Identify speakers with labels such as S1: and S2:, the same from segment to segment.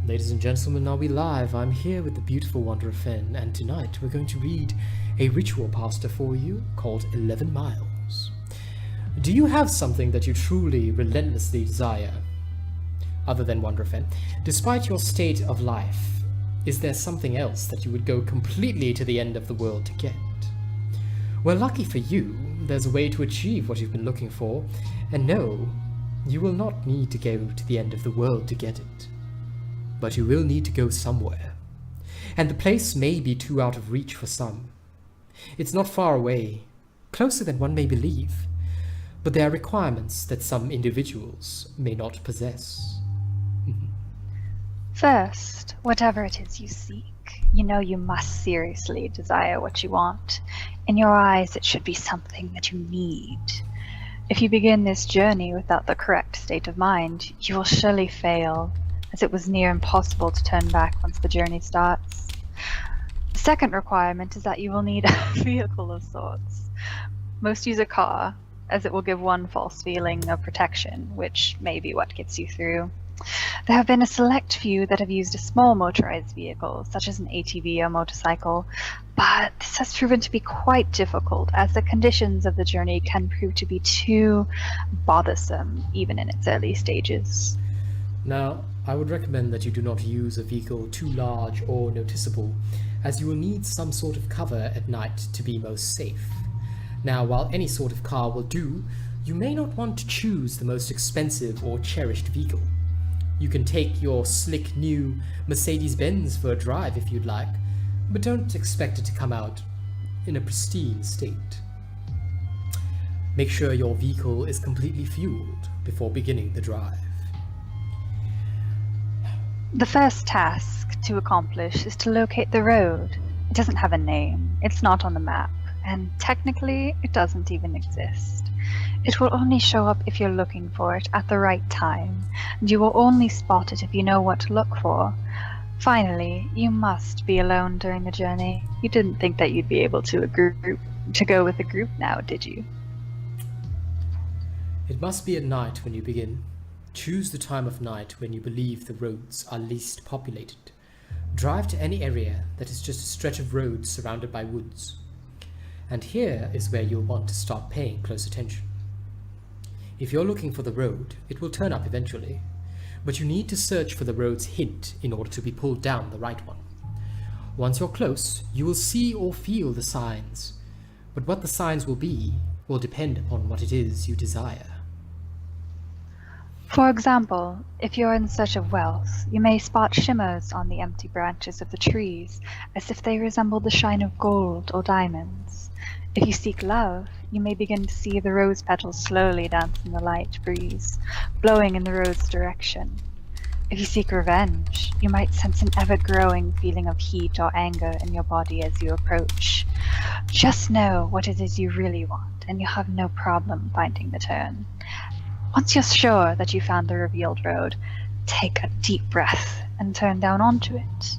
S1: Ladies and gentlemen, are we live? I'm here with the beautiful Wanderer-Fehn, and tonight we're going to read a ritual pasta for you called 11 Miles. Do you have something that you truly, relentlessly desire, other than Wanderer-Fehn? Despite your state of life, is there something else that you would go completely to the end of the world to get? Well, lucky for you, there's a way to achieve what you've been looking for, and no, you will not need to go to the end of the world to get it. But you will need to go somewhere, and the place may be too out of reach for some. It's not far away, closer than one may believe, but there are requirements that some individuals may not possess.
S2: First, whatever it is you seek, you know you must seriously desire what you want. In your eyes, it should be something that you need. If you begin this journey without the correct state of mind, you will surely fail, as it was near impossible to turn back once the journey starts. The second requirement is that you will need a vehicle of sorts. Most use a car, as it will give one false feeling of protection, which may be what gets you through. There have been a select few that have used a small motorized vehicle, such as an ATV or motorcycle, but this has proven to be quite difficult, as the conditions of the journey can prove to be too bothersome, even in its early stages.
S1: Now, I would recommend that you do not use a vehicle too large or noticeable, as you will need some sort of cover at night to be most safe. Now, while any sort of car will do, you may not want to choose the most expensive or cherished vehicle. You can take your slick new Mercedes-Benz for a drive if you'd like, but don't expect it to come out in a pristine state. Make sure your vehicle is completely fueled before beginning the drive.
S2: The first task to accomplish is to locate the road. It doesn't have a name, it's not on the map, and technically it doesn't even exist. It will only show up if you're looking for it at the right time, and you will only spot it if you know what to look for. Finally, you must be alone during the journey. You didn't think that you'd be able to go with a group now, did you?
S1: It must be at night when you begin. Choose the time of night when you believe the roads are least populated. Drive to any area that is just a stretch of road surrounded by woods. And here is where you'll want to start paying close attention. If you're looking for the road, it will turn up eventually, but you need to search for the road's hint in order to be pulled down the right one. Once you're close, you will see or feel the signs, but what the signs will be will depend upon what it is you desire.
S2: For example, if you're in search of wealth, you may spot shimmers on the empty branches of the trees, as if they resemble the shine of gold or diamonds. If you seek love, you may begin to see the rose petals slowly dance in the light breeze, blowing in the road's direction. If you seek revenge, you might sense an ever-growing feeling of heat or anger in your body as you approach. Just know what it is you really want, and you'll have no problem finding the turn. Once you're sure that you found the revealed road, take a deep breath and turn down onto it.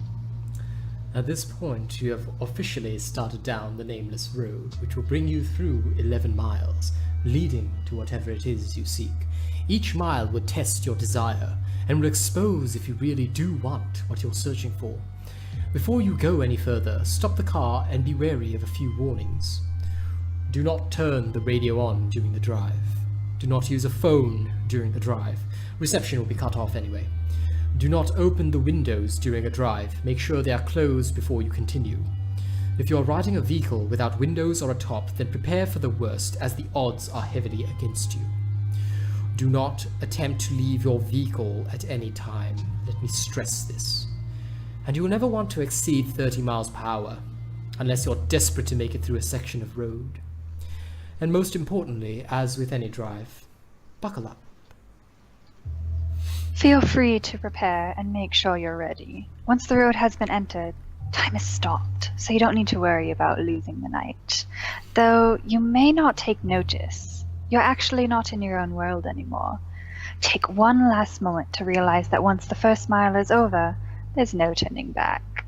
S1: At this point, you have officially started down the nameless road, which will bring you through 11 miles, leading to whatever it is you seek. Each mile would test your desire, and will expose if you really do want what you're searching for. Before you go any further, stop the car and be wary of a few warnings. Do not turn the radio on during the drive. Do not use a phone during the drive. Reception will be cut off anyway. Do not open the windows during a drive. Make sure they are closed before you continue. If you are riding a vehicle without windows or a top, then prepare for the worst, as the odds are heavily against you. Do not attempt to leave your vehicle at any time. Let me stress this. And you will never want to exceed 30 miles per hour, unless you're desperate to make it through a section of road. And most importantly, as with any drive, buckle up.
S2: Feel free to prepare and make sure you're ready. Once the road has been entered, time is stopped, so you don't need to worry about losing the night. Though you may not take notice, you're actually not in your own world anymore. Take one last moment to realize that once the first mile is over, there's no turning back.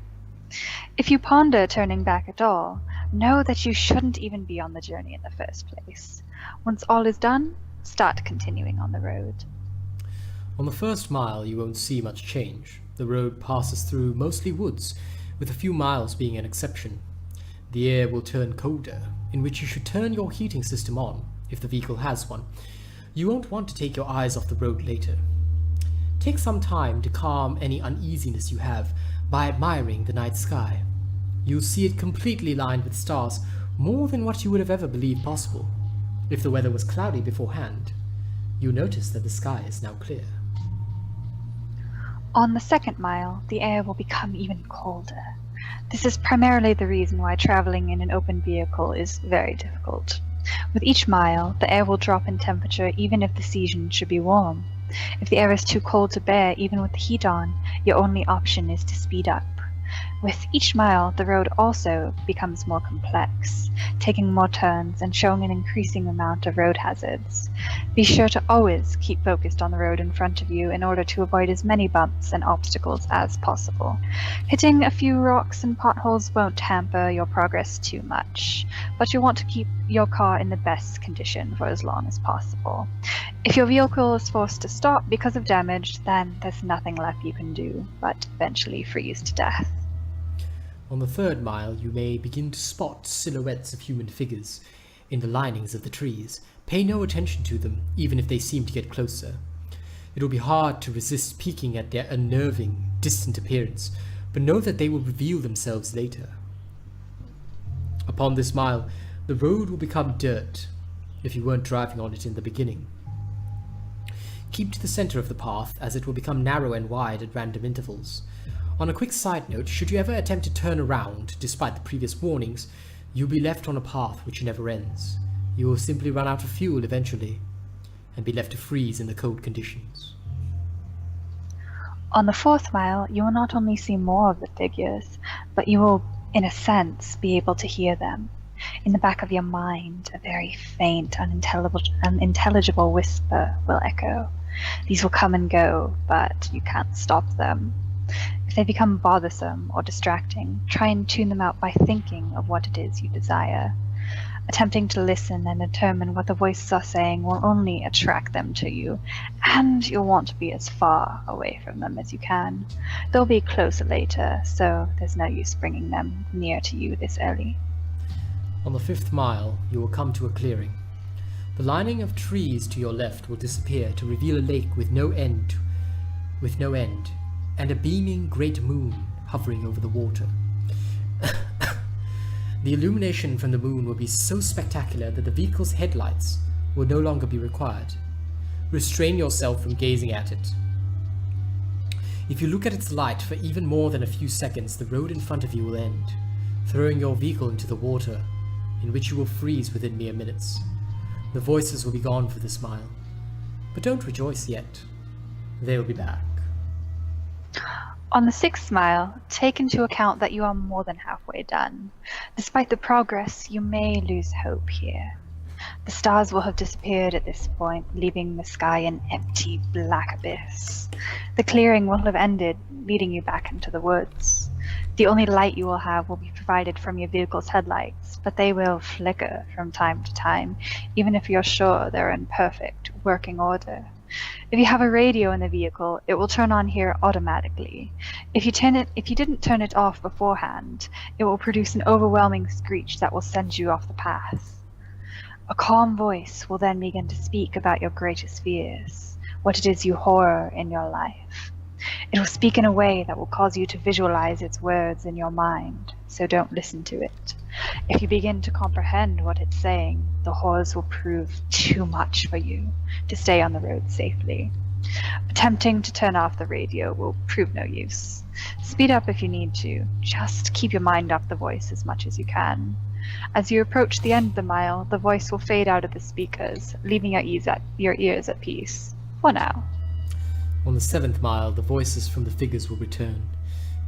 S2: If you ponder turning back at all, know that you shouldn't even be on the journey in the first place. Once all is done, start continuing on the road.
S1: On the first mile, you won't see much change. The road passes through mostly woods, with a few miles being an exception. The air will turn colder, in which you should turn your heating system on, if the vehicle has one. You won't want to take your eyes off the road later. Take some time to calm any uneasiness you have by admiring the night sky. You'll see it completely lined with stars, more than what you would have ever believed possible. If the weather was cloudy beforehand, you'll notice that the sky is now clear.
S2: On the second mile, the air will become even colder. This is primarily the reason why traveling in an open vehicle is very difficult. With each mile, the air will drop in temperature even if the season should be warm. If the air is too cold to bear even with the heat on, your only option is to speed up. With each mile, the road also becomes more complex, taking more turns and showing an increasing amount of road hazards. Be sure to always keep focused on the road in front of you in order to avoid as many bumps and obstacles as possible. Hitting a few rocks and potholes won't hamper your progress too much, but you want to keep your car in the best condition for as long as possible. If your vehicle is forced to stop because of damage, then there's nothing left you can do but eventually freeze to death.
S1: On the third mile, you may begin to spot silhouettes of human figures in the linings of the trees. Pay no attention to them, even if they seem to get closer. It will be hard to resist peeking at their unnerving, distant appearance, but know that they will reveal themselves later. Upon this mile, the road will become dirt, if you weren't driving on it in the beginning. Keep to the center of the path, as it will become narrow and wide at random intervals. On a quick side note, should you ever attempt to turn around, despite the previous warnings, you'll be left on a path which never ends. You will simply run out of fuel eventually, and be left to freeze in the cold conditions.
S2: On the fourth mile, you will not only see more of the figures, but you will, in a sense, be able to hear them. In the back of your mind, a very faint, unintelligible whisper will echo. These will come and go, but you can't stop them. If they become bothersome or distracting, try and tune them out by thinking of what it is you desire. Attempting to listen and determine what the voices are saying will only attract them to you, and you'll want to be as far away from them as you can. They'll be closer later, so there's no use bringing them near to you this early.
S1: On the fifth mile, you will come to a clearing. The lining of trees to your left will disappear to reveal a lake with no end, and a beaming great moon hovering over the water. The illumination from the moon will be so spectacular that the vehicle's headlights will no longer be required. Restrain yourself from gazing at it. If you look at its light for even more than a few seconds, the road in front of you will end, throwing your vehicle into the water, in which you will freeze within mere minutes. The voices will be gone for this mile, but don't rejoice yet. They'll be back.
S2: On the sixth mile, take into account that you are more than halfway done. Despite the progress, you may lose hope here. The stars will have disappeared at this point, leaving the sky an empty, black abyss. The clearing will have ended, leading you back into the woods. The only light you will have will be provided from your vehicle's headlights, but they will flicker from time to time, even if you're sure they're in perfect working order. If you have a radio in the vehicle, it will turn on here automatically. If you didn't turn it off beforehand, it will produce an overwhelming screech that will send you off the path. A calm voice will then begin to speak about your greatest fears, what it is you horror in your life. It will speak in a way that will cause you to visualize its words in your mind, so don't listen to it. If you begin to comprehend what it's saying, the horrors will prove too much for you to stay on the road safely. Attempting to turn off the radio will prove no use. Speed up if you need to. Just keep your mind off the voice as much as you can. As you approach the end of the mile, the voice will fade out of the speakers, leaving your ears at peace. For now.
S1: On the seventh mile, the voices from the figures will return.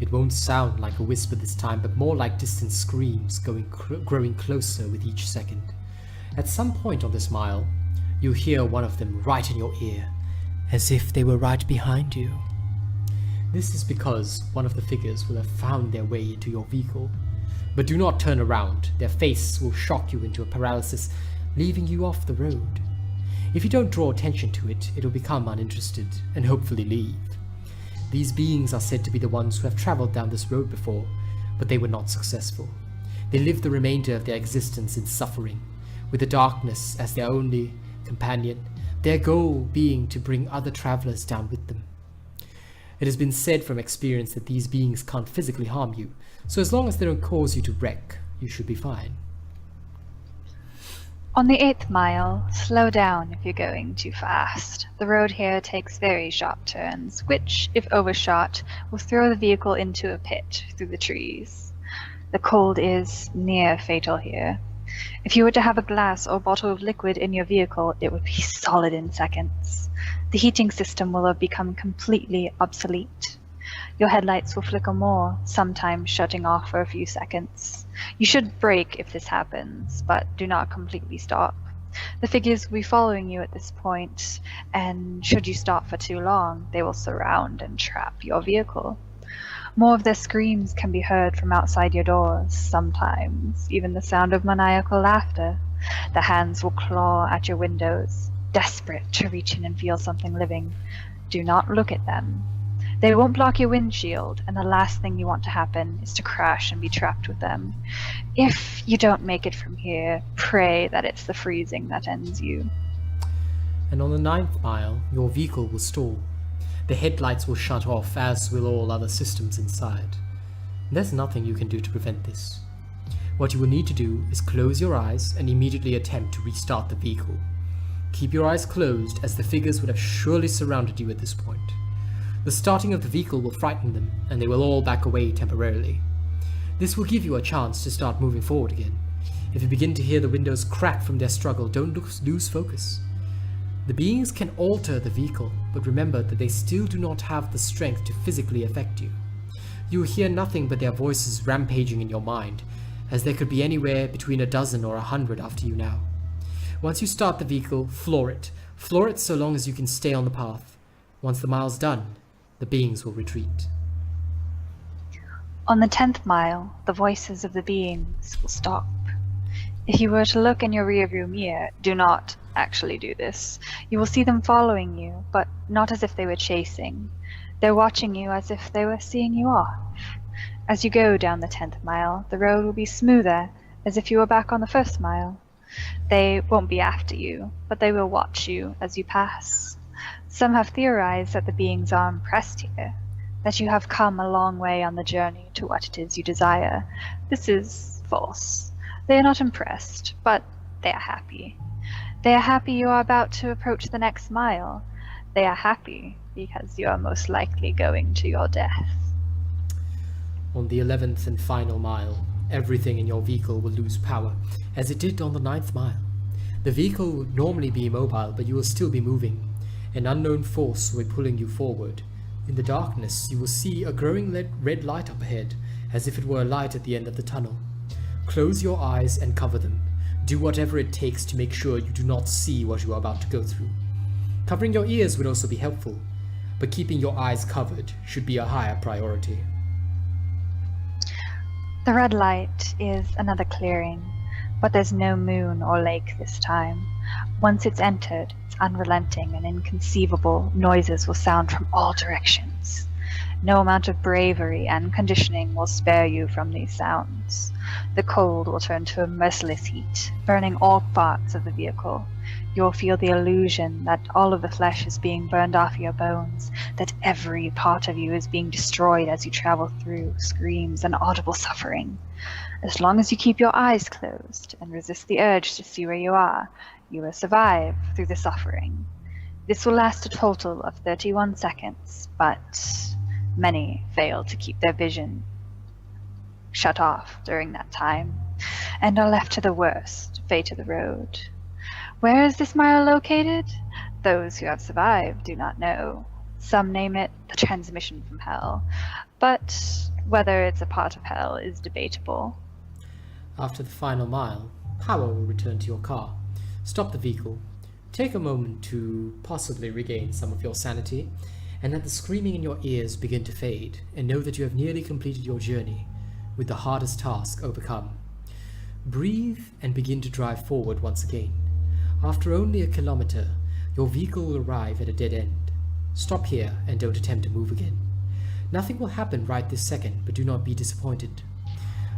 S1: It won't sound like a whisper this time, but more like distant screams growing closer with each second. At some point on this mile, you'll hear one of them right in your ear, as if they were right behind you. This is because one of the figures will have found their way into your vehicle. But do not turn around. Their face will shock you into a paralysis, leaving you off the road. If you don't draw attention to it, it'll become uninterested and hopefully leave. these beings are said to be the ones who have traveled down this road before, but they were not successful. They lived the remainder of their existence in suffering, with the darkness as their only companion, their goal being to bring other travelers down with them. It has been said from experience that these beings can't physically harm you, so as long as they don't cause you to wreck, you should be fine.
S2: On the 8th mile, slow down if you're going too fast. The road here takes very sharp turns, which, if overshot, will throw the vehicle into a pit through the trees. The cold is near fatal here. If you were to have a glass or bottle of liquid in your vehicle, it would be solid in seconds. The heating system will have become completely obsolete. Your headlights will flicker more, sometimes shutting off for a few seconds. You should brake if this happens, but do not completely stop. The figures will be following you at this point, and should you stop for too long, they will surround and trap your vehicle. More of their screams can be heard from outside your doors, sometimes even the sound of maniacal laughter. The hands will claw at your windows, desperate to reach in and feel something living. Do not look at them. They won't block your windshield, and the last thing you want to happen is to crash and be trapped with them. If you don't make it from here, pray that it's the freezing that ends you.
S1: And on the 9th mile, your vehicle will stall. The headlights will shut off, as will all other systems inside. There's nothing you can do to prevent this. What you will need to do is close your eyes and immediately attempt to restart the vehicle. Keep your eyes closed, as the figures would have surely surrounded you at this point. The starting of the vehicle will frighten them, and they will all back away temporarily. This will give you a chance to start moving forward again. If you begin to hear the windows crack from their struggle, don't lose focus. The beings can alter the vehicle, but remember that they still do not have the strength to physically affect you. You will hear nothing but their voices rampaging in your mind, as there could be anywhere between a dozen or 100 after you now. Once you start the vehicle, floor it. Floor it so long as you can stay on the path. Once the mile's done, the beings will retreat.
S2: On the 10th mile, the voices of the beings will stop. If you were to look in your rearview mirror, do not actually do this. You will see them following you, but not as if they were chasing. They're watching you as if they were seeing you off. As you go down the 10th mile, the road will be smoother, as if you were back on the 1st mile. They won't be after you, but they will watch you as you pass. Some have theorized that the beings are impressed here, that you have come a long way on the journey to what it is you desire. This is false. They are not impressed, but they are happy. They are happy you are about to approach the next mile. They are happy because you are most likely going to your death.
S1: On the 11th and final mile, everything in your vehicle will lose power, as it did on the 9th mile. The vehicle would normally be immobile, but you will still be moving. An unknown force will be pulling you forward. In the darkness, you will see a growing red light up ahead, as if it were a light at the end of the tunnel. Close your eyes and cover them. Do whatever it takes to make sure you do not see what you are about to go through. Covering your ears would also be helpful, but keeping your eyes covered should be a higher priority.
S2: The red light is another clearing, but there's no moon or lake this time. Once it's entered, it's unrelenting and inconceivable noises will sound from all directions. No amount of bravery and conditioning will spare you from these sounds. The cold will turn to a merciless heat, burning all parts of the vehicle. You'll feel the illusion that all of the flesh is being burned off your bones, that every part of you is being destroyed as you travel through screams and audible suffering. As long as you keep your eyes closed and resist the urge to see where you are, you will survive through the suffering. This will last a total of 31 seconds, but many fail to keep their vision shut off during that time, and are left to the worst fate of the road. Where is this mile located? Those who have survived do not know. Some name it the transmission from hell, but whether it's a part of hell is debatable.
S1: After the final mile, power will return to your car. Stop the vehicle. Take a moment to possibly regain some of your sanity, and let the screaming in your ears begin to fade, and know that you have nearly completed your journey, with the hardest task overcome. Breathe and begin to drive forward once again. After only a kilometer, your vehicle will arrive at a dead end. Stop here and don't attempt to move again. Nothing will happen right this second, but do not be disappointed.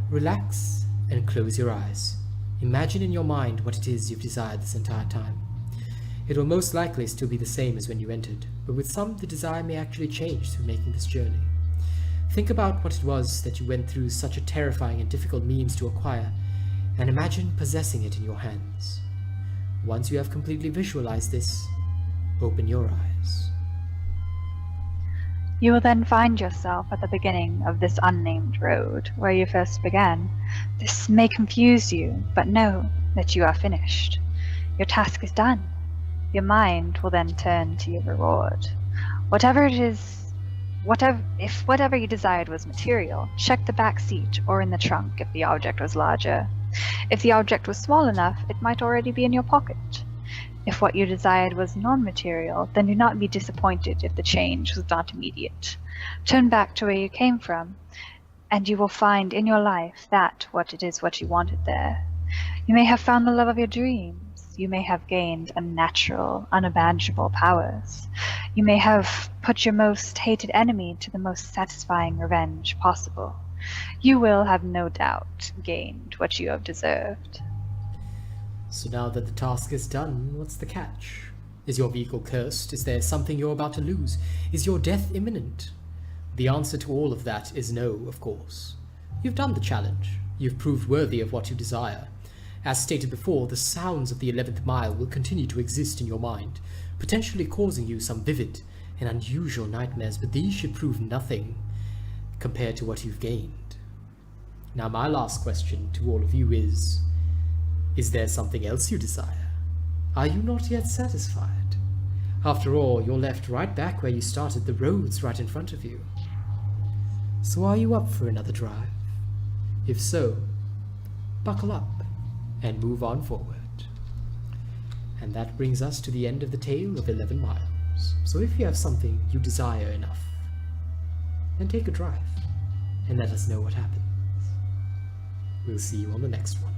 S1: Relax and close your eyes. Imagine in your mind what it is you've desired this entire time. It will most likely still be the same as when you entered, but with some the desire may actually change through making this journey. Think about what it was that you went through such a terrifying and difficult means to acquire, and imagine possessing it in your hands. Once you have completely visualized this, open your eyes.
S2: You will then find yourself at the beginning of this unnamed road where you first began. This may confuse you, but know that you are finished. Your task is done. Your mind will then turn to your reward. Whatever it is, if whatever you desired was material, check the back seat or in the trunk if the object was larger. If the object was small enough, it might already be in your pocket. If what you desired was non-material, then do not be disappointed if the change was not immediate. Turn back to where you came from, and you will find in your life what you wanted there. You may have found the love of your dreams. You may have gained unnatural, unimaginable powers. You may have put your most hated enemy to the most satisfying revenge possible. You will have no doubt gained what you have deserved.
S1: So now that the task is done, what's the catch? Is your vehicle cursed? Is there something you're about to lose? Is your death imminent? The answer to all of that is no, of course. You've done the challenge. You've proved worthy of what you desire. As stated before, the sounds of the 11th mile will continue to exist in your mind, potentially causing you some vivid and unusual nightmares, but these should prove nothing compared to what you've gained. Now my last question to all of you is there something else you desire? Are you not yet satisfied? After all, you're left right back where you started, the road's right in front of you. So are you up for another drive? If so, buckle up and move on forward. And that brings us to the end of the tale of 11 miles. So if you have something you desire enough, then take a drive and let us know what happens. We'll see you on the next one.